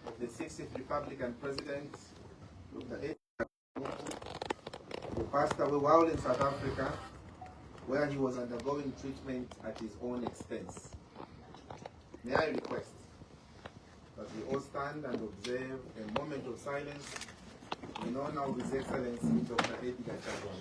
of the 60th Republican President, Dr. who passed away while in South Africa, where he was undergoing treatment at his own expense. May I request that we all stand and observe a moment of silence in honor of His Excellency Dr. Edgar Chagwa.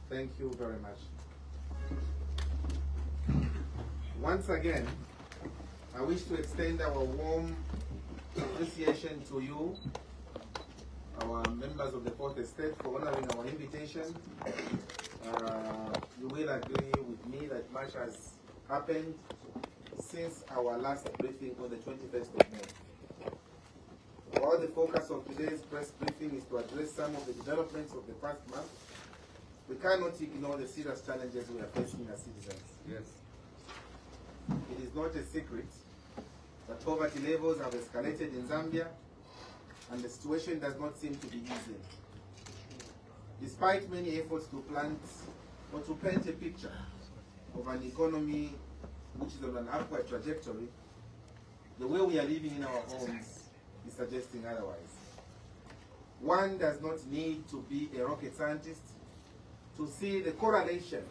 Thank you very much. Once again, I wish to extend our warm appreciation to you, our members of the Fourth Estate, for honoring our invitation. You will agree with me that much has happened since our last briefing on the 21st of May. While the focus of today's press briefing is to address some of the developments of the past month, we cannot ignore the serious challenges we are facing as citizens. Yes. It is not a secret that poverty levels have escalated in Zambia, and the situation does not seem to be easy. Despite many efforts to paint a picture of an economy which is on an upward trajectory, the way we are living in our homes is suggesting otherwise. One does not need to be a rocket scientist to see the correlation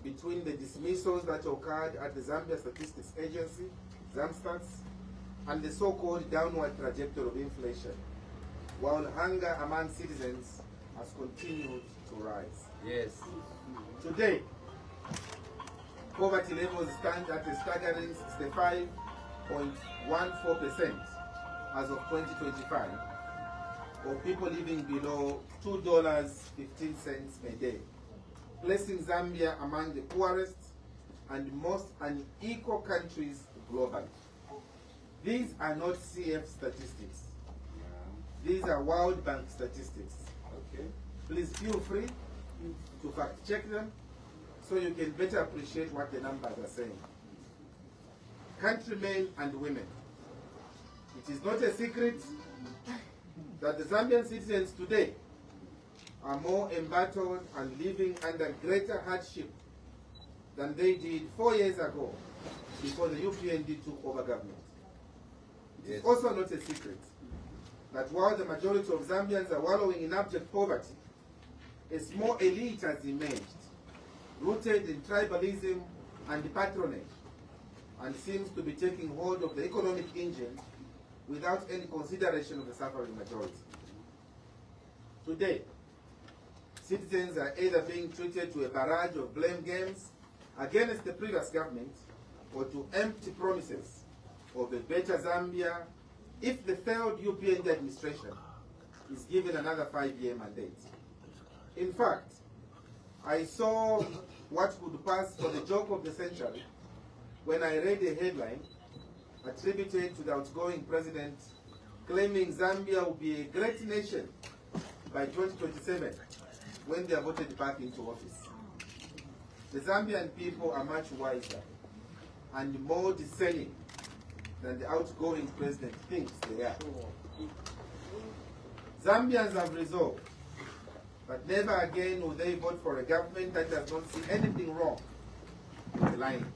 between the dismissals that occurred at the Zambia Statistics Agency, ZAMSTATS, and the so-called downward trajectory of inflation, while hunger among citizens has continued to rise. Yes. Today, poverty levels stand at a staggering 65.14% as of 2025, of people living below $2.15 a day, placing Zambia among the poorest and most unequal countries globally. These are not CF statistics. These are World Bank statistics. Okay. Please feel free to fact check them so you can better appreciate what the numbers are saying. Countrymen and women, it is not a secret that the Zambian citizens today are more embattled and living under greater hardship than they did 4 years ago before the UPND took over government. It is also not a secret that while the majority of Zambians are wallowing in abject poverty, a small elite has emerged, rooted in tribalism and patronage, and seems to be taking hold of the economic engine without any consideration of the suffering majority. Today, citizens are either being treated to a barrage of blame games against the previous government or to empty promises of a better Zambia if the failed UPND administration is given another 5-year mandate. In fact, I saw what could pass for the joke of the century when I read a headline attributed to the outgoing president claiming Zambia will be a great nation by 2027 when they are voted back into office. The Zambian people are much wiser and more discerning than the outgoing president thinks they are. Zambians have resolved that never again will they vote for a government that does not see anything wrong with lying.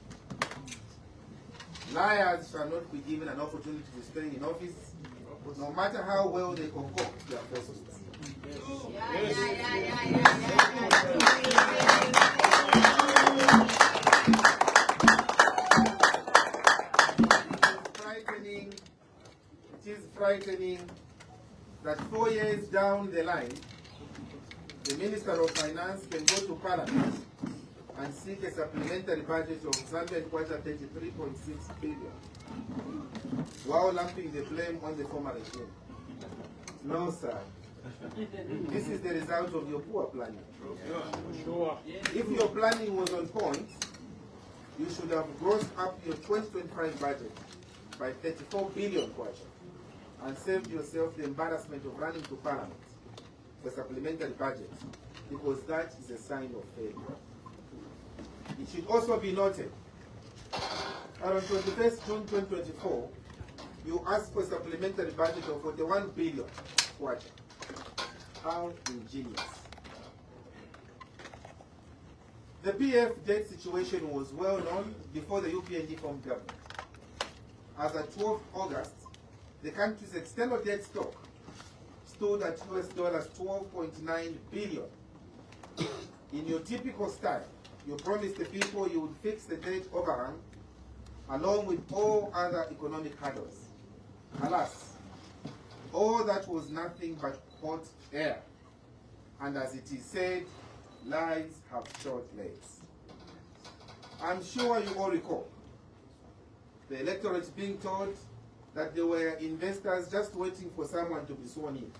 Liars shall not be given an opportunity to stay in office, no matter how well they concoct their falsehoods. It is frightening that 4 years down the line, the Minister of Finance can go to Parliament and seek a supplementary budget of Zambian kwacha 33.6 billion, while lumping the blame on the former regime. No, sir. This is the result of your poor planning. Sure. If your planning was on point, you should have grossed up your 2025 budget by 34 billion kwacha and saved yourself the embarrassment of running to Parliament for supplementary budget, because that is a sign of failure. It should also be noted And on 21st June 2024, you asked for a supplementary budget of 41 billion. What? How ingenious. The PF debt situation was well known before the UPND formed government. As at 12 August, the country's external debt stock stood at US $12.9 billion. In your typical style, you promised the people you would fix the debt overhang along with all other economic hurdles. Alas, all that was nothing but hot air. And as it is said, lies have short legs. I'm sure you all recall the electorate being told that there were investors just waiting for someone to be sworn in,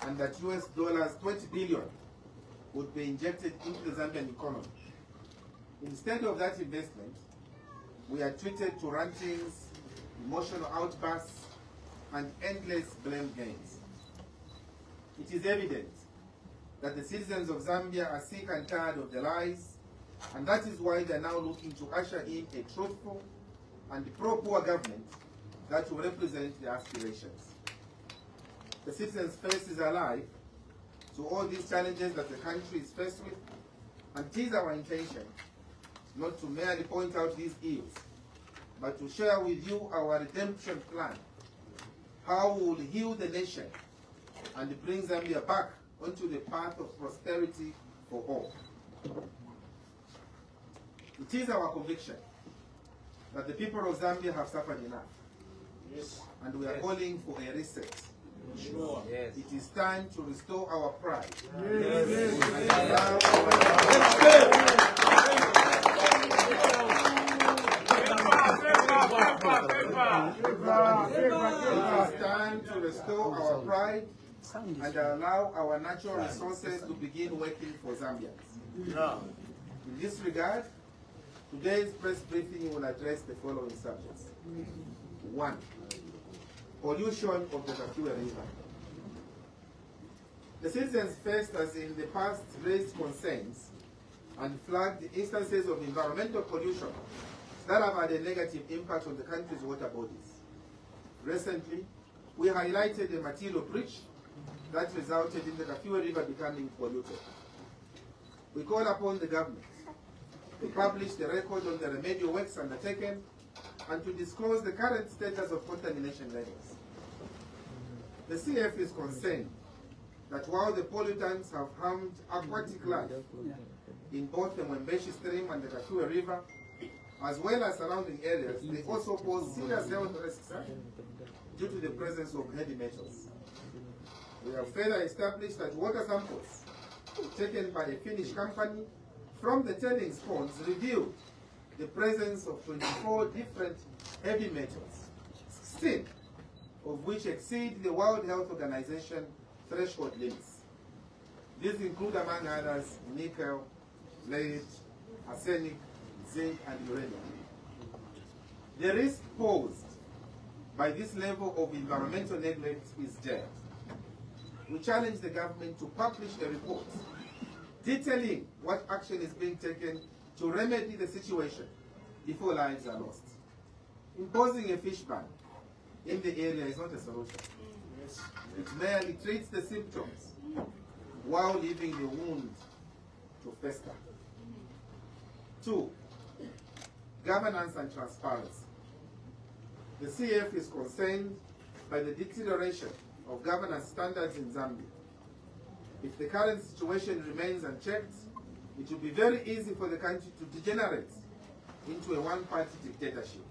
and that US $20 billion would be injected into the Zambian economy. Instead of that investment, we are treated to rantings, emotional outbursts, and endless blame games. It is evident that the citizens of Zambia are sick and tired of the lies, and that is why they are now looking to usher in a truthful and pro-poor government that will represent their aspirations. The citizens' face is alive to all these challenges that the country is faced with, and it is our intention not to merely point out these ills, but to share with you our redemption plan, how we will heal the nation and bring Zambia back onto the path of prosperity for all. It is our conviction that the people of Zambia have suffered enough. Yes. And we are calling for a reset. Sure. Yes. It is time to restore our pride. Yes. Yes. It is time to restore our pride and allow our natural resources to begin working for Zambians. In this regard, today's press briefing will address the following subjects. 1. Pollution of the Kakure River. The citizens first, as in the past, raised concerns and flagged instances of environmental pollution that have had a negative impact on the country's water bodies. Recently, we highlighted a material breach that resulted in the Kakure River becoming polluted. We call upon the government to publish the record on the remedial works undertaken and to disclose the current status of contamination levels. The CF is concerned that while the pollutants have harmed aquatic life in both the Mwembeshi stream and the Kakure River, as well as surrounding areas, they also pose serious health risks due to the presence of heavy metals. We have further established that water samples taken by a Finnish company from the tailings ponds revealed the presence of 24 different heavy metals, 16 of which exceed the World Health Organization threshold limits. These include, among others, nickel, lead, arsenic, zinc, and uranium. The risk posed by this level of environmental neglect is dire. We challenge the government to publish a report detailing what action is being taken to remedy the situation before lives are lost. Imposing a fish ban in the area is not a solution. It merely treats the symptoms while leaving the wound to fester. 2. Governance and transparency. The CF is concerned by the deterioration of governance standards in Zambia. If the current situation remains unchecked, it will be very easy for the country to degenerate into a one-party dictatorship.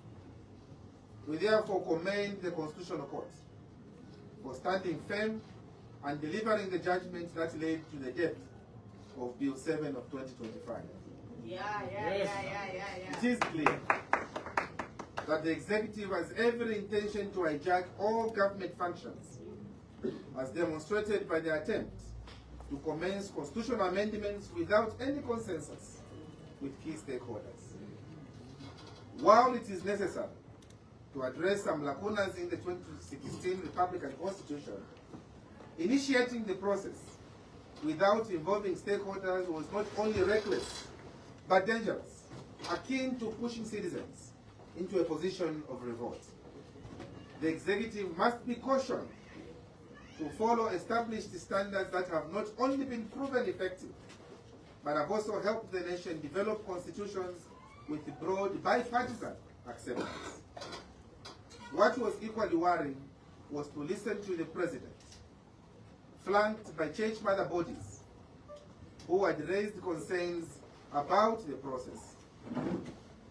We therefore commend the Constitutional Court for standing firm and delivering the judgment that led to the death of Bill 7 of 2025. It is clear that the executive has every intention to hijack all government functions, as demonstrated by the attempt to commence constitutional amendments without any consensus with key stakeholders. While it is necessary to address some lacunas in the 2016 Republican Constitution, initiating the process without involving stakeholders was not only reckless, but dangerous, akin to pushing citizens into a position of revolt. The executive must be cautioned to follow established standards that have not only been proven effective, but have also helped the nation develop constitutions with broad bipartisan acceptance. What was equally worrying was to listen to the president, flanked by church mother bodies, who had raised concerns about the process.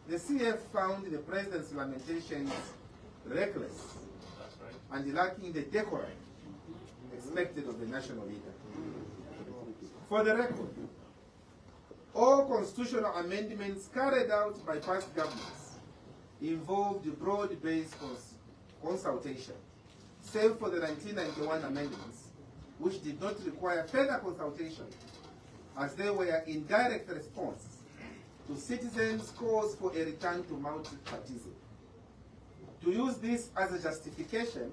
The CF found the president's lamentations reckless and lacking the decorum expected of the national leader. For the record, all constitutional amendments carried out by past governments involved broad-based consultation, save for the 1991 amendments, which did not require further consultation, as they were in direct response to citizens' calls for a return to multi-partyism. To use this as a justification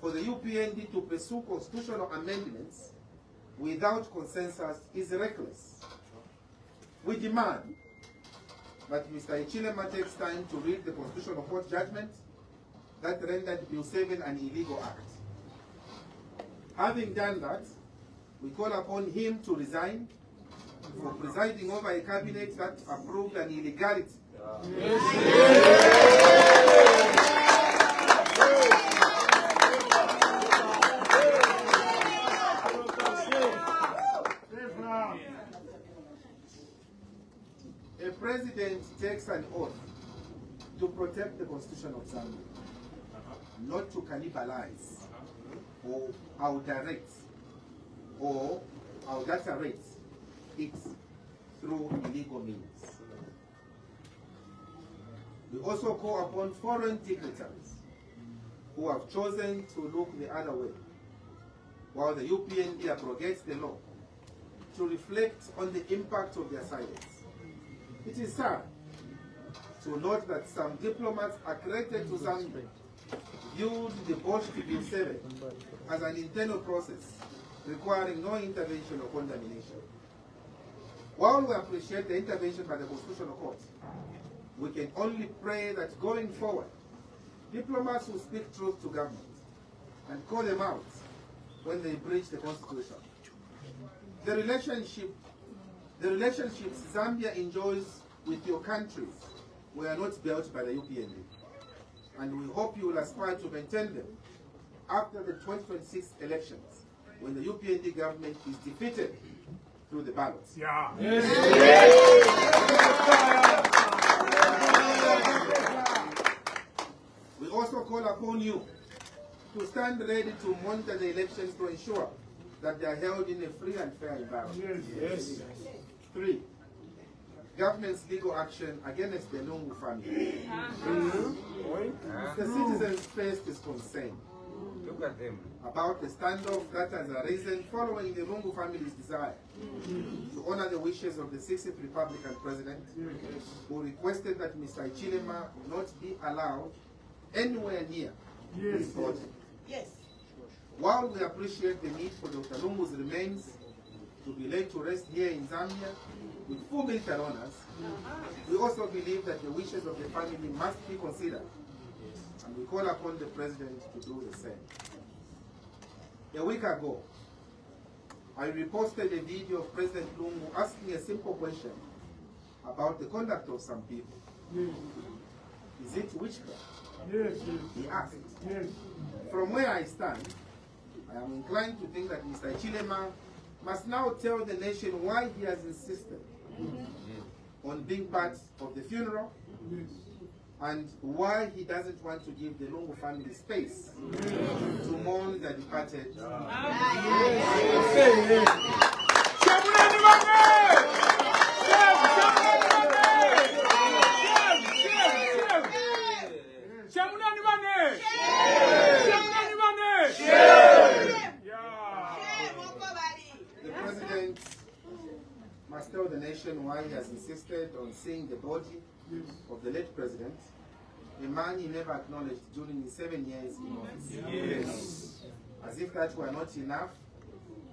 for the UPND to pursue constitutional amendments without consensus is reckless. We demand that Mr. Ichilema takes time to read the Constitutional Court judgment that rendered Bill 7 an illegal act. Having done that, we call upon him to resign for presiding over a cabinet that approved an illegality. A president takes an oath to protect the Constitution of Zambia, not to cannibalize or adulterate it through illegal means. We also call upon foreign dignitaries who have chosen to look the other way while the UPND abrogates the law to reflect on the impact of their silence. It is sad to note that some diplomats accredited to Zambia viewed the Bosch Bill 7 as an internal process requiring no intervention or condemnation. While we appreciate the intervention by the Constitutional Court, we can only pray that going forward, diplomats will speak truth to government and call them out when they breach the Constitution. The relationships Zambia enjoys with your countries were not built by the UPND, and we hope you will aspire to maintain them after the 2026 elections, when the UPND government is defeated through the ballots. Yeah. We also call upon you to stand ready to monitor the elections to ensure that they are held in a free and fair environment. Yes. 3. Government's legal action against the Lungu family. The citizens faced is concerned about the standoff that has arisen following the Lungu family's desire to honor the wishes of the 60th Republican President, who requested that Mr. Ichilema not be allowed anywhere near his body. While we appreciate the need for Dr. Lungu's remains to be laid to rest here in Zambia with full military honors, we also believe that the wishes of the family must be considered, and we call upon the President to do the same. A week ago, I reposted a video of President Lungu asking a simple question about the conduct of some people. Is it witchcraft? He asked. From where I stand, I am inclined to think that Mr. Ichilema must now tell the nation why he has insisted on being part of the funeral and why he doesn't want to give the Lungu family space to mourn the departed. The President must tell the nation why he has insisted on seeing the body of the late President, a man he never acknowledged during his 7 years in office. As if that were not enough,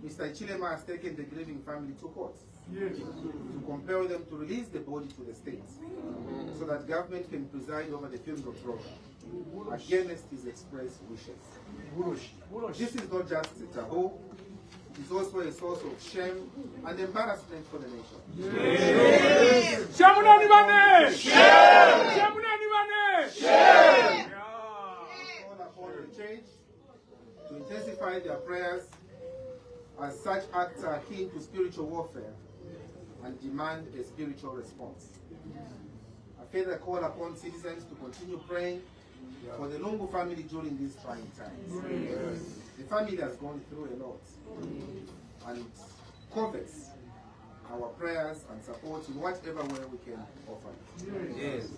Mr. Ichilema has taken the grieving family to court. to compel them to release the body to the states so that government can preside over the funeral program against his express wishes. This is not just a taboo, it is also a source of shame and embarrassment for the nation. Call upon the church to intensify their prayers as such acts are akin to spiritual warfare and demand a spiritual response. I further call upon citizens to continue praying for the Lungu family during these trying times. The family has gone through a lot and covets our prayers and support in whatever way we can offer. Yes.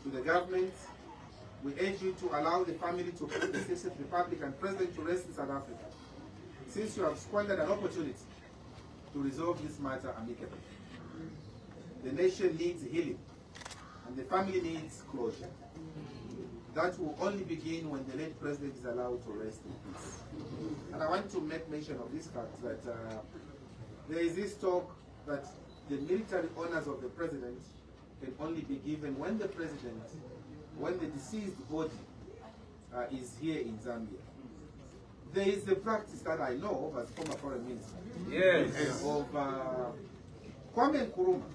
To the government, we urge you to allow the family to put the 60th Republic and President to rest in South Africa, since you have squandered an opportunity to resolve this matter amicably. The nation needs healing, and the family needs closure. That will only begin when the late president is allowed to rest in peace. And I want to make mention of this fact that there is this talk that the military honors of the president can only be given when the deceased body is here in Zambia. There is a practice that I know of as former foreign minister. Yes. Of Kwame Nkrumah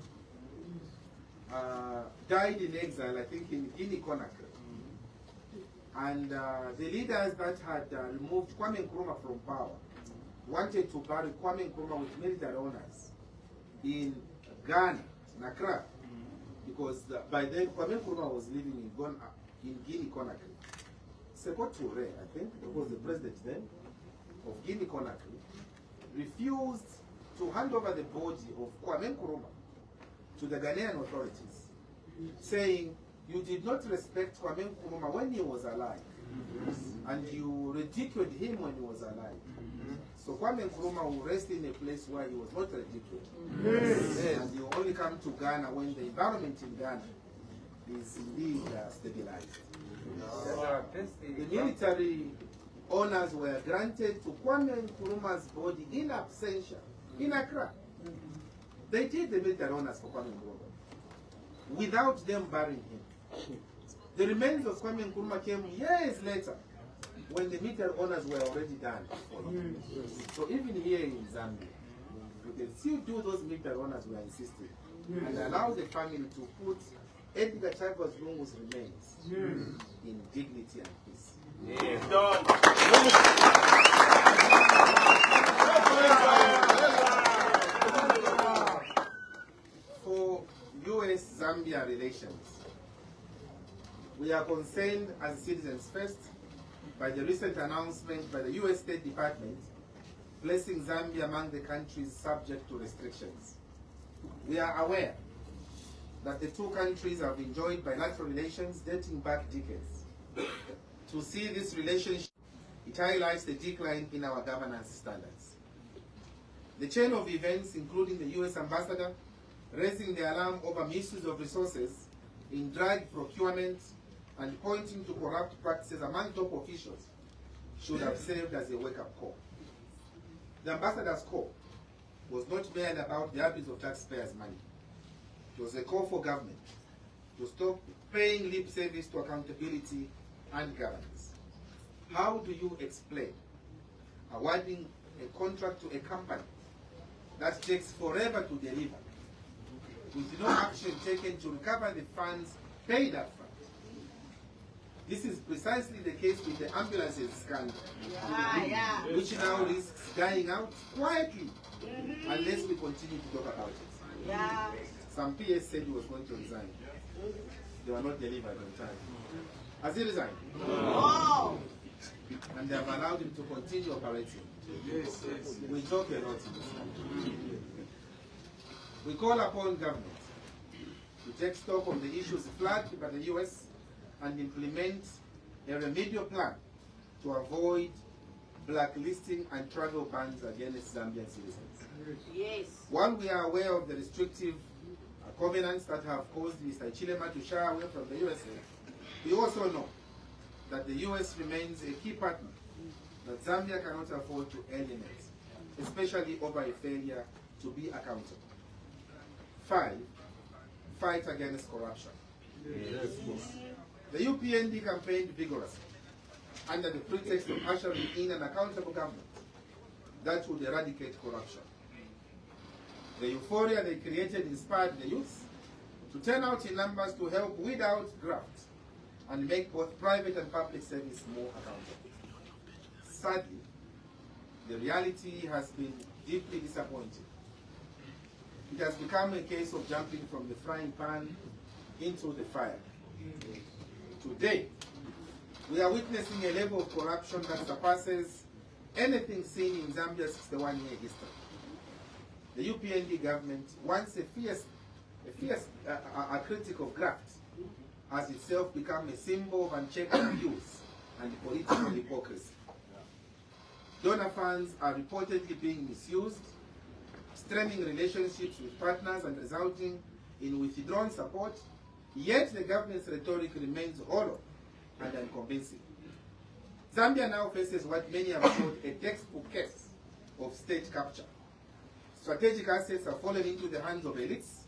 died in exile, I think in Guinea-Conakry. And the leaders that had removed Kwame Nkrumah from power wanted to bury Kwame Nkrumah with military honors in Ghana, in Accra, because by then Kwame Nkrumah was living in Guinea-Conakry. Sekou Touré, I think, who was the president then of Guinea-Conakry, refused to hand over the body of Kwame Nkrumah to the Ghanaian authorities, saying, you did not respect Kwame Nkrumah when he was alive, and you ridiculed him when he was alive. So Kwame Nkrumah will rest in a place where he was not ridiculed. And you only come to Ghana when the environment in Ghana is indeed stabilized. The military honors were granted to Kwame Nkrumah's body in absentia, in Accra. They did the military honors for Kwame Nkrumah without them burying him. The remains of Kwame Nkrumah came years later when the military honors were already done. So even here in Zambia, we can still do those military honors we are insisting and allow the family to put Edgar Chagos Lungu's remains in dignity and peace. For US-Zambia relations, we are concerned as citizens first by the recent announcement by the US State Department placing Zambia among the countries subject to restrictions. We are aware that the two countries have enjoyed bilateral relations dating back decades. To see this relationship, it highlights the decline in our governance standards. The chain of events, including the US ambassador raising the alarm over misuse of resources in drug procurement and pointing to corrupt practices among top officials, should have served as a wake-up call. The ambassador's call was not merely about the abuse of taxpayers' money. It was a call for government to stop paying lip service to accountability and governance. How do you explain awarding a contract to a company that takes forever to deliver, with no action taken to recover the funds paid up front? This is precisely the case with the ambulances scandal, which now risks dying out quietly unless we continue to talk about it. Some PS said he was going to resign. They were not delivered on time. Has he resigned? No. And they have allowed him to continue operating. We talk a lot in this country. We call upon government to take stock of the issues flagged by the US and implement a remedial plan to avoid blacklisting and travel bans against Zambian citizens. While we are aware of the restrictive covenants that have caused Mr. Chilema to shy away from the USA, we also know that the US remains a key partner that Zambia cannot afford to alienate, especially over a failure to be accountable. 5, fight against corruption. Yes. The UPND campaigned vigorously under the pretext of ushering in an accountable government that would eradicate corruption. The euphoria they created inspired the youth to turn out in numbers to help weed out graft and make both private and public service more accountable. Sadly, the reality has been deeply disappointing. It has become a case of jumping from the frying pan into the fire. Today, we are witnessing a level of corruption that surpasses anything seen in Zambia's 61-year history. The UPND government, once a fierce critic of graft, has itself become a symbol of unchecked abuse and political hypocrisy. Donor funds are reportedly being misused, straining relationships with partners and resulting in withdrawn support, yet the government's rhetoric remains hollow and unconvincing. Zambia now faces what many have called a textbook case of state capture. Strategic assets have fallen into the hands of elites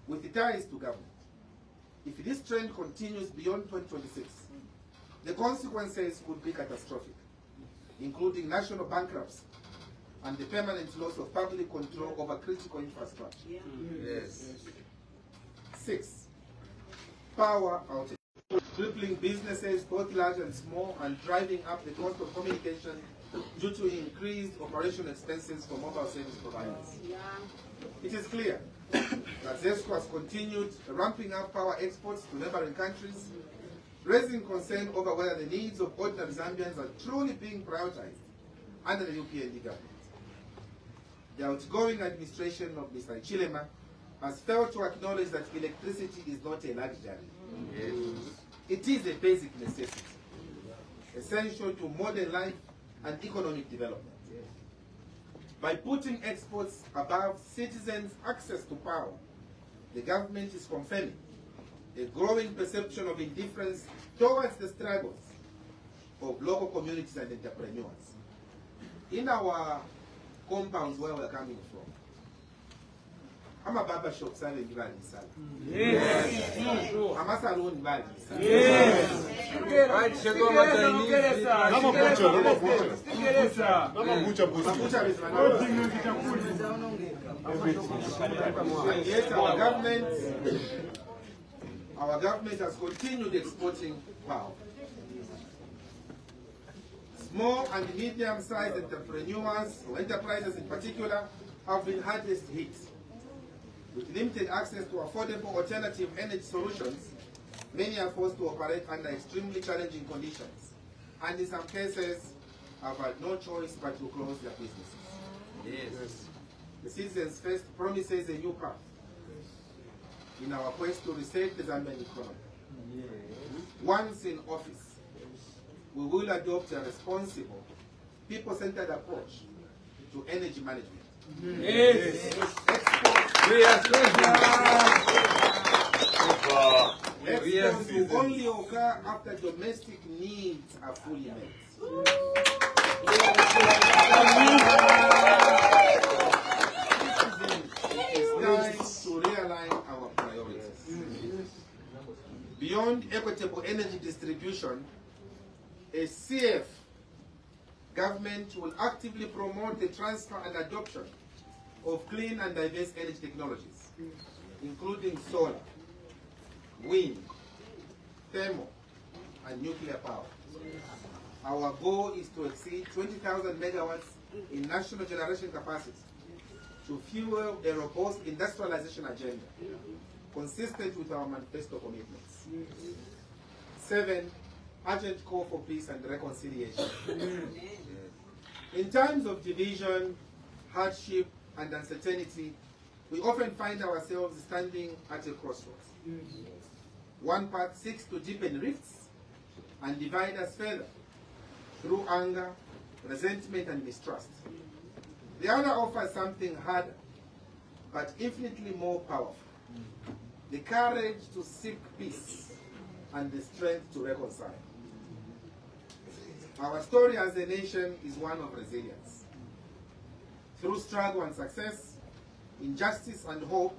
with ties to government. If this trend continues beyond 2026, the consequences could be catastrophic, including national bankruptcy and the permanent loss of public control over critical infrastructure. Yes. 6, power outage. Crippling businesses, both large and small, and driving up the cost of communication due to increased operational expenses for mobile service providers. It is clear that ZESCO has continued ramping up power exports to neighboring countries, raising concern over whether the needs of ordinary Zambians are truly being prioritized under the UPND government. The outgoing administration of Mr. Chilema has failed to acknowledge that electricity is not a luxury. Yes. It is a basic necessity, essential to modern life and economic development. By putting exports above citizens' access to power, the government is confirming a growing perception of indifference towards the struggles of local communities and entrepreneurs. In our compounds where we're coming from, I'm a barber shop selling bali sala. Yes. I'm a salon bali sala. Yes. And yet our government has continued exporting power. Small and medium-sized entrepreneurs, or enterprises in particular, have been hardest hit. With limited access to affordable alternative energy solutions, many are forced to operate under extremely challenging conditions, and in some cases have had no choice but to close their businesses. Yes. The citizens first promises a new path in our quest to reset the Zambian economy. Once in office, we will adopt a responsible, people-centered approach to energy management. Yes. Exports will only occur after domestic needs are fully met. It's time to realign our priorities. Beyond equitable energy distribution, a CF government will actively promote the transfer and adoption of clean and diverse energy technologies, including solar, wind, thermal, and nuclear power. Our goal is to exceed 20,000 megawatts in national generation capacity to fuel a robust industrialization agenda consistent with our manifesto commitments. 7, urgent call for peace and reconciliation. In times of division, hardship, and uncertainty, we often find ourselves standing at a crossroads. One path seeks to deepen rifts and divide us further through anger, resentment, and mistrust. The other offers something harder, but infinitely more powerful: the courage to seek peace and the strength to reconcile. Our story as a nation is one of resilience. Through struggle and success, in justice and hope,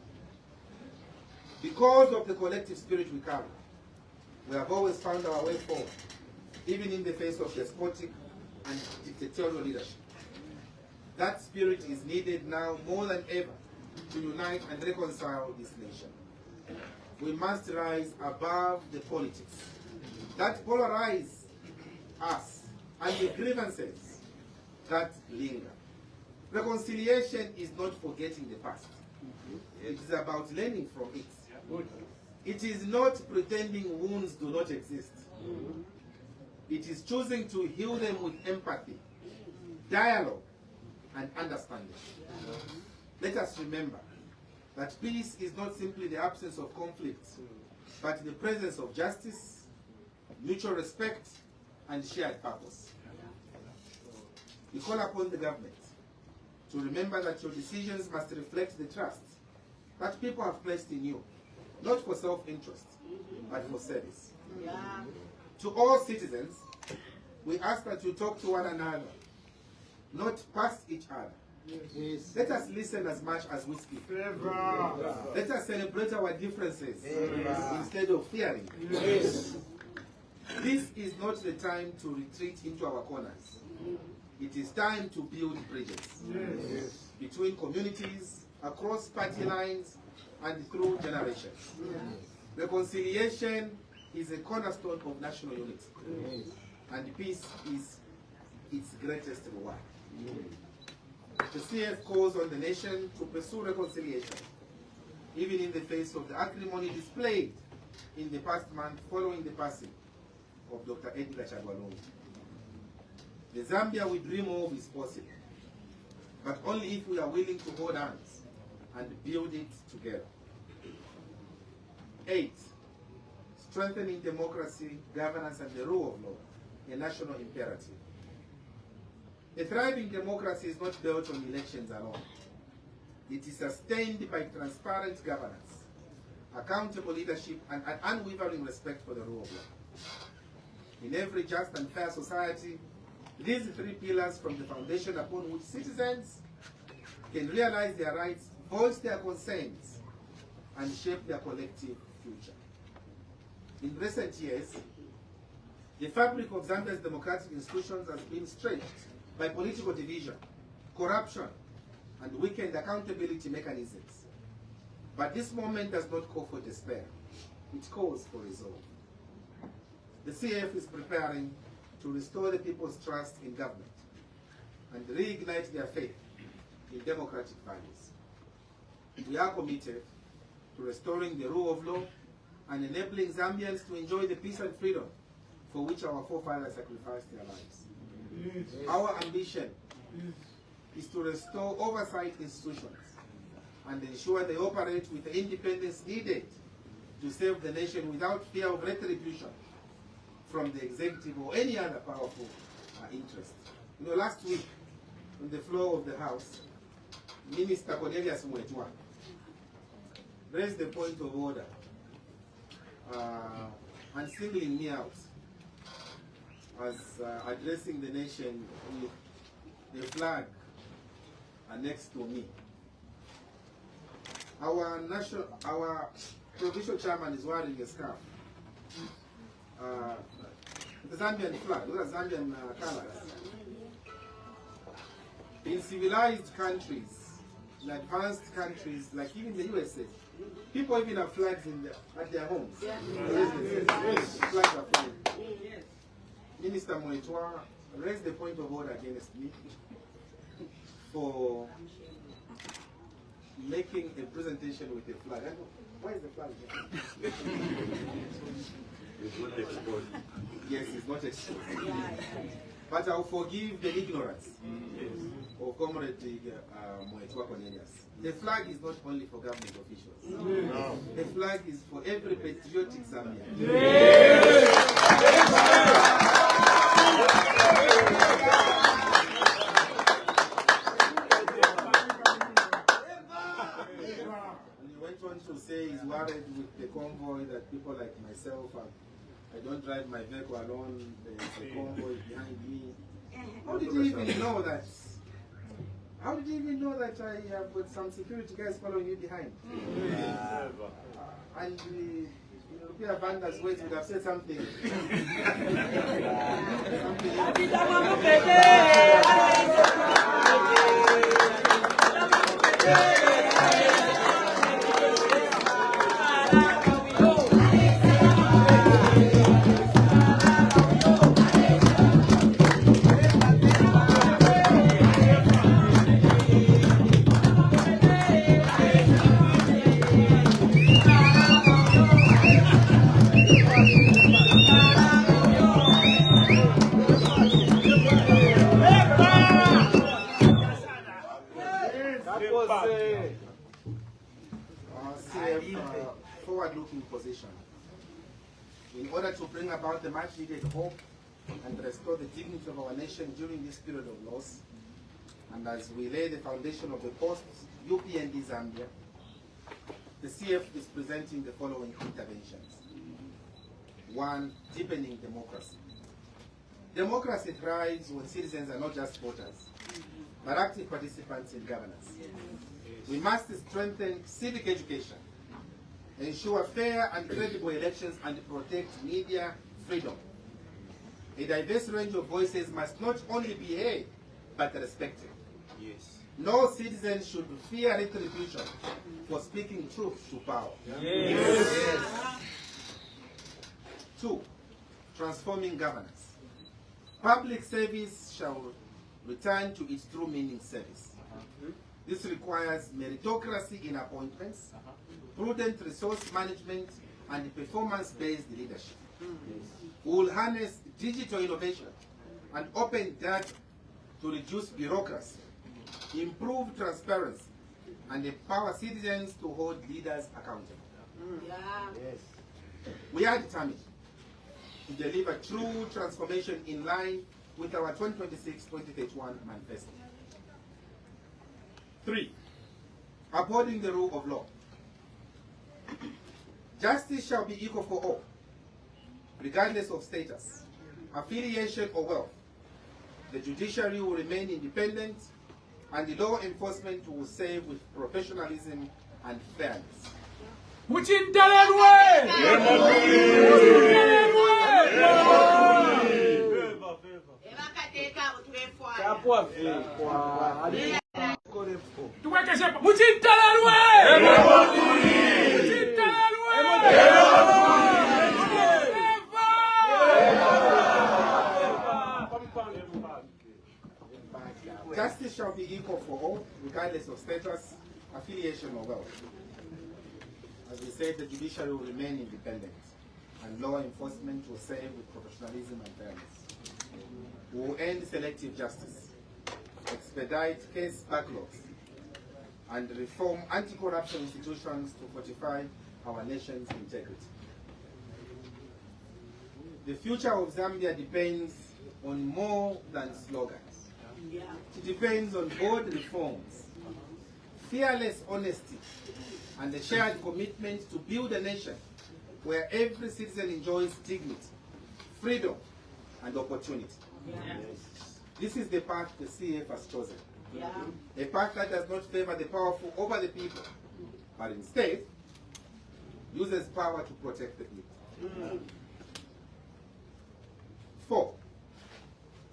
because of the collective spirit we carry, we have always found our way forward, even in the face of despotic and dictatorial leadership. That spirit is needed now more than ever to unite and reconcile this nation. We must rise above the politics that polarize us and the grievances that linger. Reconciliation is not forgetting the past. It is about learning from it. It is not pretending wounds do not exist. It is choosing to heal them with empathy, dialogue, and understanding. Let us remember that peace is not simply the absence of conflict, but the presence of justice, mutual respect, and shared purpose. We call upon the government to remember that your decisions must reflect the trust that people have placed in you, not for self-interest, but for service. To all citizens, we ask that you talk to one another, not past each other. Let us listen as much as we speak. Let us celebrate our differences instead of fearing. This is not the time to retreat into our corners. It is time to build bridges between communities, across party lines, and through generations. Reconciliation is a cornerstone of national unity, and peace is its greatest reward. The CF calls on the nation to pursue reconciliation, even in the face of the acrimony displayed in the past month following the passing of Dr. Edgar Chagwalungu. The Zambia we dream of is possible, but only if we are willing to hold hands and build it together. 8. Strengthening democracy, governance, and the rule of law, a national imperative. A thriving democracy is not built on elections alone. It is sustained by transparent governance, accountable leadership, and an unwavering respect for the rule of law. In every just and fair society, these three pillars form the foundation upon which citizens can realize their rights, voice their concerns, and shape their collective future. In recent years, the fabric of Zambia's democratic institutions has been stretched by political division, corruption, and weakened accountability mechanisms. But this moment does not call for despair. It calls for resolve. The CF is preparing to restore the people's trust in government and reignite their faith in democratic values. We are committed to restoring the rule of law and enabling Zambians to enjoy the peace and freedom for which our forefathers sacrificed their lives. Our ambition is to restore oversight institutions and ensure they operate with the independence needed to serve the nation without fear of retribution from the executive or any other powerful interest. You know, last week, on the floor of the House, Minister Cornelius Mwetwa raised the point of order and singling me out as addressing the nation with the flag next to me. Our provincial chairman is wearing a scarf. The Zambian flag, those are Zambian colors. In civilized countries, in advanced countries, like even the USA, people even have flags at their homes. Flags are flying. Minister Mwetwa raised the point of order against me for making a presentation with a flag. Why is the flag there? It's not exposed. Yes, it's not exposed. But I'll forgive the ignorance of Comrade Mwetwa Cornelius. The flag is not only for government officials. No. The flag is for every patriotic Zambian. And he went on to say he's worried with the convoy that people like myself I don't drive my vehicle alone, there's a convoy behind me. How did you even know that How did you even know that I have got some security guys following you behind? And the European Banda's weight would have said something. Forward-looking position. In order to bring about the much-needed hope and restore the dignity of our nation during this period of loss, and as we lay the foundation of the post-UPND Zambia, the CF is presenting the following interventions. 1. Deepening democracy. Democracy thrives when citizens are not just voters, but active participants in governance. We must strengthen civic education, ensure fair and credible elections, and protect media freedom. A diverse range of voices must not only be heard, but respected. Yes. No citizen should fear retribution for speaking truth to power. Yes. 2. Transforming governance. Public service shall return to its true meaning, service. This requires meritocracy in appointments, prudent resource management, and performance-based leadership. We will harness digital innovation and open data to reduce bureaucracy, improve transparency, and empower citizens to hold leaders accountable. Yes. We are determined to deliver true transformation in line with our 2026-2031 manifesto. 3. Upholding the rule of law. Justice shall be equal for all, regardless of status, affiliation, or wealth. The judiciary will remain independent, and the law enforcement will serve with professionalism and fairness. Justice shall be equal for all, regardless of status, affiliation, or wealth. As we said, the judiciary will remain independent, and law enforcement will serve with professionalism and fairness. We will end selective justice, expedite case backlogs, and reform anti-corruption institutions to fortify our nation's integrity. The future of Zambia depends on more than slogans. It depends on bold reforms, fearless honesty, and a shared commitment to build a nation where every citizen enjoys dignity, freedom, and opportunity. This is the path the CF has chosen. A path that does not favor the powerful over the people, but instead uses power to protect the people. 4.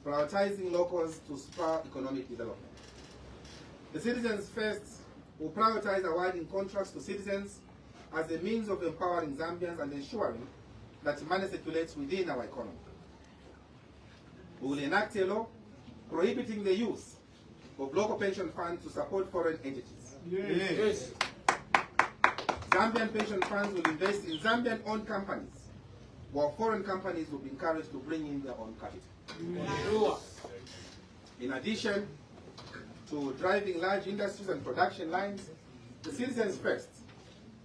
Prioritizing locals to spur economic development. The Citizens First will prioritize awarding contracts to citizens as a means of empowering Zambians and ensuring that money circulates within our economy. We will enact a law prohibiting the use of local pension funds to support foreign entities. Yes. Zambian pension funds will invest in Zambian-owned companies, while foreign companies will be encouraged to bring in their own capital. In addition to driving large industries and production lines, the Citizens First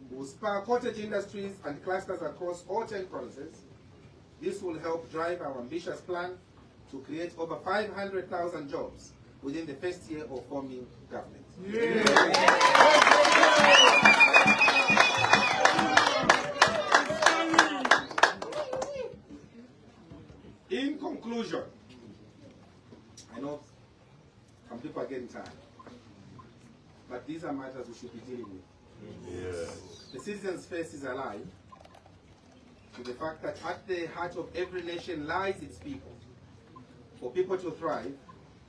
will spur cottage industries and clusters across all 10 provinces. This will help drive our ambitious plan to create over 500,000 jobs within the first year of forming government. In conclusion, I know some people are getting tired. but these are matters we should be dealing with. Yes. The citizens' face is alive to the fact that at the heart of every nation lies its people. For people to thrive,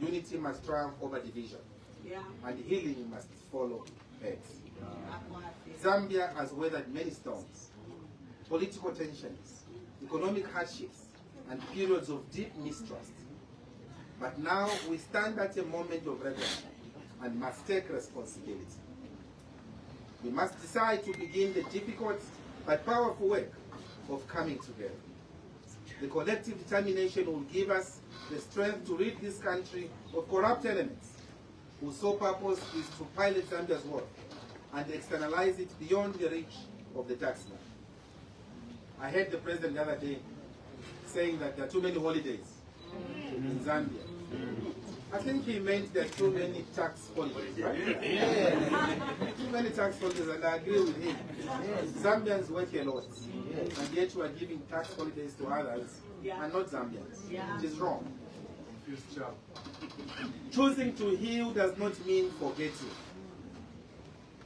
unity must triumph over division, and healing must follow peace. Zambia has weathered many storms, political tensions, economic hardships, and periods of deep mistrust. But now we stand at a moment of reckoning and must take responsibility. We must decide to begin the difficult but powerful work of coming together. The collective determination will give us the strength to rid this country of corrupt elements whose sole purpose is to pilot Zambia's work and externalize it beyond the reach of the taxman. I heard the president the other day saying that there are too many holidays in Zambia. I think he meant there are too many tax holidays, right? Too many tax holidays, and I agree with him. Zambians work a lot, and yet we are giving tax holidays to others, and not Zambians. It is wrong. Choosing to heal does not mean forgetting.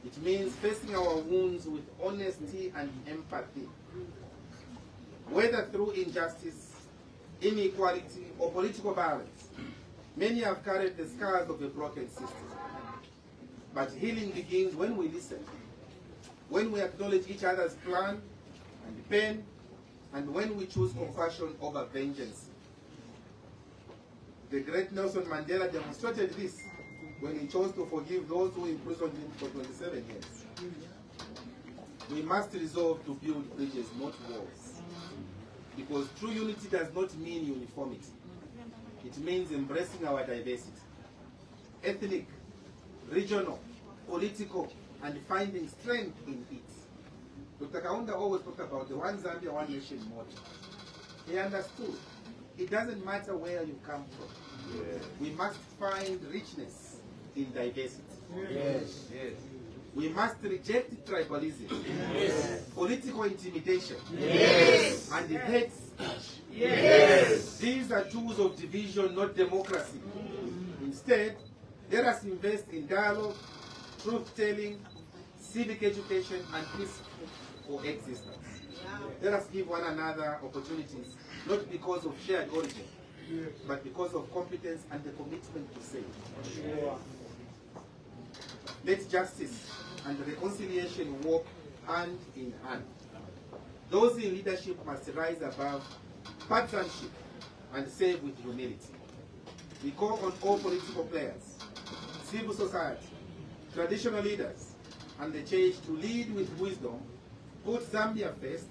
It means facing our wounds with honesty and empathy. Whether through injustice, inequality, or political violence, many have carried the scars of a broken system. But healing begins when we listen, when we acknowledge each other's plan and pain, and when we choose compassion over vengeance. The great Nelson Mandela demonstrated this when he chose to forgive those who imprisoned him for 27 years. We must resolve to build bridges, not walls. Because true unity does not mean uniformity. It means embracing our diversity. Ethnic, regional, political, and finding strength in it. Dr. Kaunda always talked about the one Zambia, one nation model. He understood. It doesn't matter where you come from. Yes. We must find richness in diversity. Yes. Yes. We must reject tribalism, yes, political intimidation, yes, and hate speech. Yes. These are tools of division, not democracy. Instead, let us invest in dialogue, truth-telling, civic education, and peaceful coexistence. Let us give one another opportunities, not because of shared origin, but because of competence and the commitment to save. Let justice and reconciliation walk hand in hand. Those in leadership must rise above partisanship and save with humility. We call on all political players, civil society, traditional leaders, and the church to lead with wisdom, put Zambia first,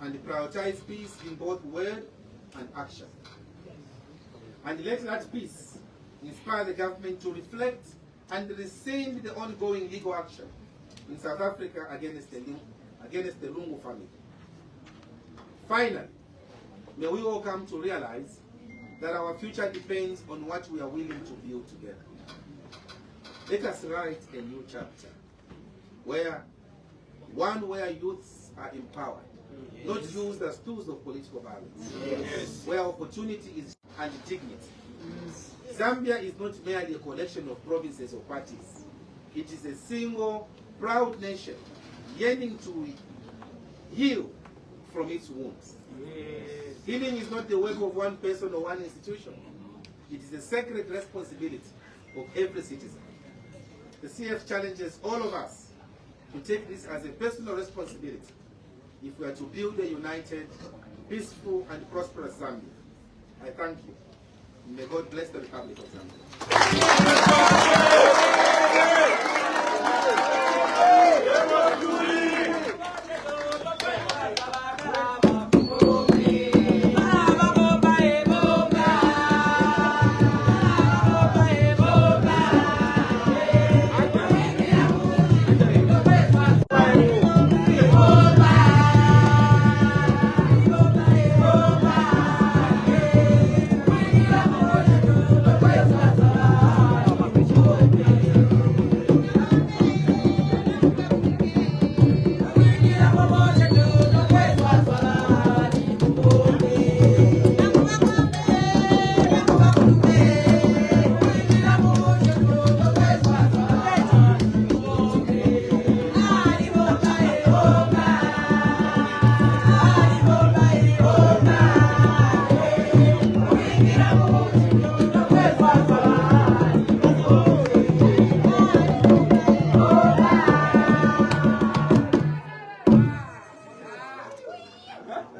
and prioritize peace in both word and action. And let that peace inspire the government to reflect and rescind the ongoing legal action in South Africa against the Lungu family. Finally, may we all come to realize that our future depends on what we are willing to build together. Let us write a new chapter, where youths are empowered, yes, not used as tools of political violence, yes, where opportunity is and dignity. Yes. Zambia is not merely a collection of provinces or parties. It is a single, proud nation yearning to heal from its wounds. Yes. Healing is not the work of one person or one institution. It is a sacred responsibility of every citizen. The CF challenges all of us to take this as a personal responsibility if we are to build a united, peaceful, and prosperous Zambia. I thank you. May God bless the Republic of Zambia.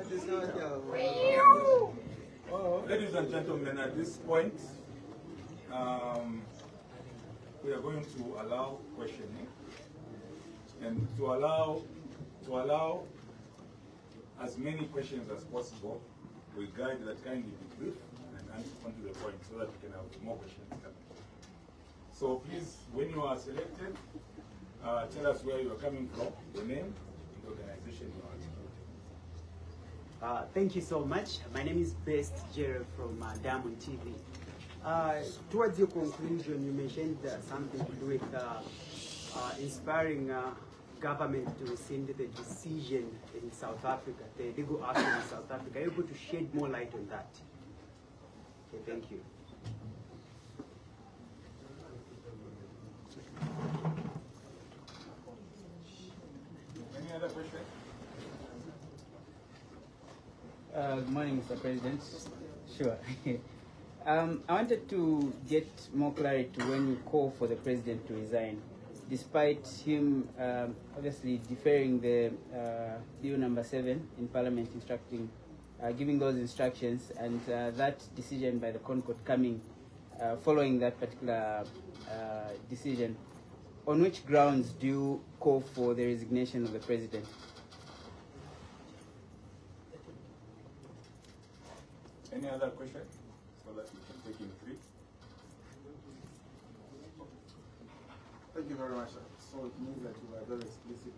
Ladies and gentlemen, at this point, we are going to allow questioning, and to allow as many questions as possible, we guide that kindly be brief and answer onto the point so that we can have more questions coming. So please, when you are selected, tell us where you are coming from, your name, and the organization you are executing. Thank you so much. My name is Best Jerry from Diamond TV. Towards your conclusion, you mentioned something to do with inspiring government to rescind the decision in South Africa, the legal action in South Africa. Are you able to shed more light on that? Okay, thank you. Any other questions? Good morning, Mr. President. Sure. I wanted to get more clarity when you call for the president to resign, despite him obviously deferring the bill number 7 in Parliament, instructing, giving those instructions, and that decision by the Concord coming following that particular decision. On which grounds do you call for the resignation of the president? Any other question? So that we can take in 3. Thank you very much. So it means that you are very explicit.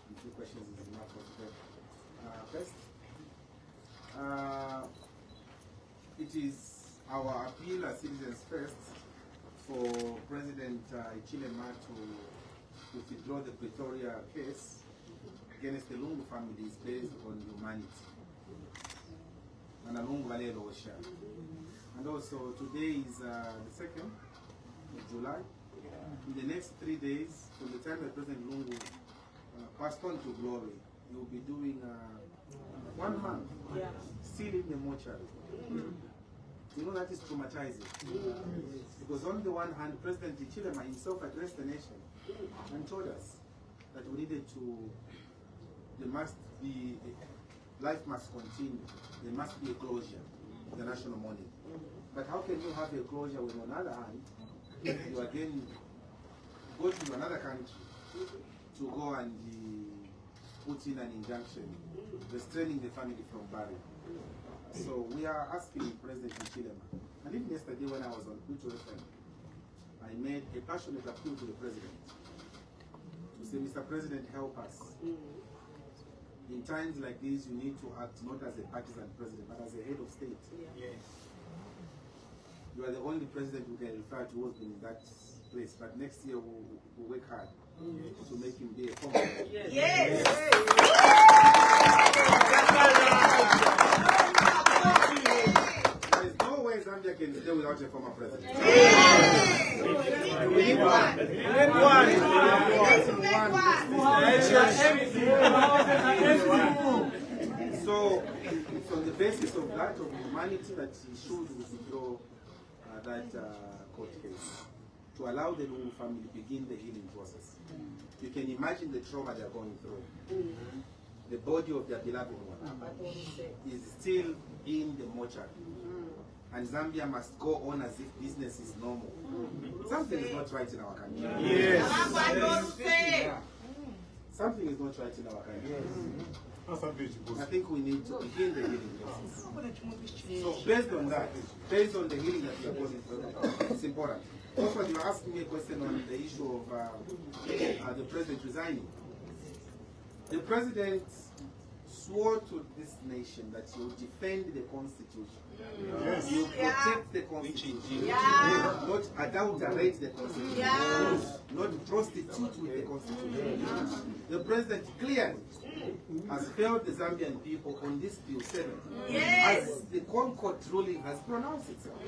And 2 questions is enough for today. First, it is our appeal as citizens first for President Chilema to withdraw the Pretoria case against the Lungu family is based on humanity. And also today is the 2nd of July. In the next 3 days, from the time that President Lungu passed on to glory, he will be doing 1 month still in the mortuary. You know, that is traumatizing. Because on the one hand, President Chilema himself addressed the nation and told us that we needed to, life must continue. There must be a closure of the national mourning. But how can you have a closure when on the other hand, you again go to another country to go and put in an injunction restraining the family from burial? So we are asking President Chilema, and even yesterday when I was on Pluto FM, I made a passionate appeal to the President to say, Mr. President, help us. In times like this, you need to act not as a partisan president, but as a head of state. Yes. You are the only president who can refer to what's been in that place, but next year we'll work hard to make him be a former president. Yes. There is no way Zambia can stay without a former president. We need one. So it's on the basis of that, of humanity, that he should withdraw that court case to allow the Lungu family to begin the healing process. You can imagine the trauma they are going through. The body of their beloved one is still in the mortuary. And Zambia must go on as if business is normal. Something is not right in our country. Yes. Something is not right in our country. I think we need to begin the healing process. So based on that, based on the healing that we are going through, it's important. Also, you were asking me a question on the issue of the president resigning. The president swore to this nation that he will defend the Constitution. Yes. He will protect the Constitution. Not adulterate the Constitution. Not prostitute with the Constitution. The president clearly has failed the Zambian people on this Bill 7. As the Concord ruling has pronounced itself.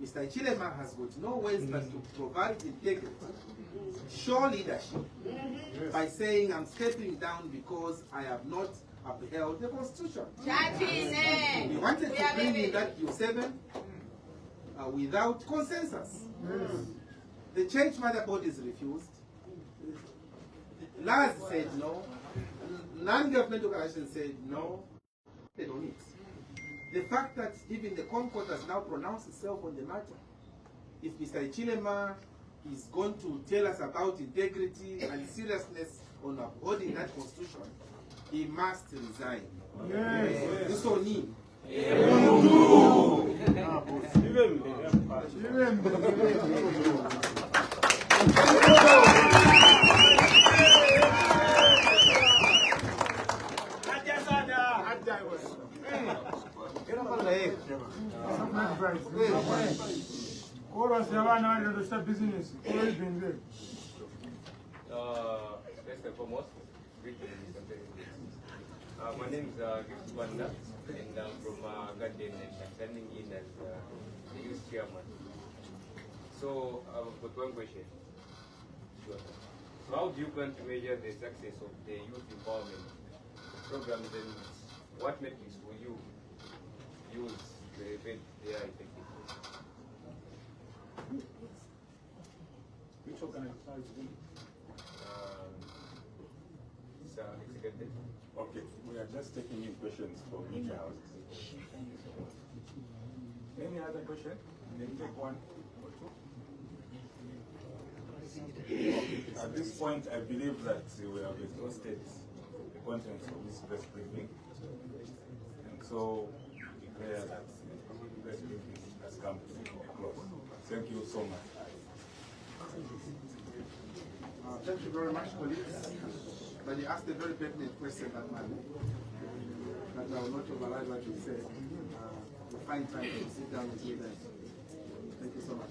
Mr. Chilema has got no ways but to provide integrity, show leadership, by saying I'm stepping down because I have not upheld the Constitution. We wanted to bring in that Bill 7 without consensus. The church mother bodies refused. LAS said no. Non-government organizations said no. the fact that even the Concord has now pronounced itself on the matter, if Mr. Ichilema is going to tell us about integrity and seriousness on upholding that constitution, he must resign. Yes. This on him. All of us have to start business. Always been there. First and foremost, greetings, Mr. President. My name is Banda, and I'm from Garden, and I'm standing in as the youth chairman. So, I've got one question. Sure. So, how do you plan to measure the success of the youth empowerment programs, and what metrics will you use to evaluate their effectiveness? Which organization? Executive. Okay, we are just taking in questions from each house. Any other question? Then take one or two. Okay. At this point, I believe that we have exhausted the contents of this press briefing. And so, declare that the press briefing has come to a close. Thank you so much. Thank you very much, colleagues. But you asked a very pertinent question, that man. But I will not override what you said. We'll find time to sit down with you guys. Thank you so much.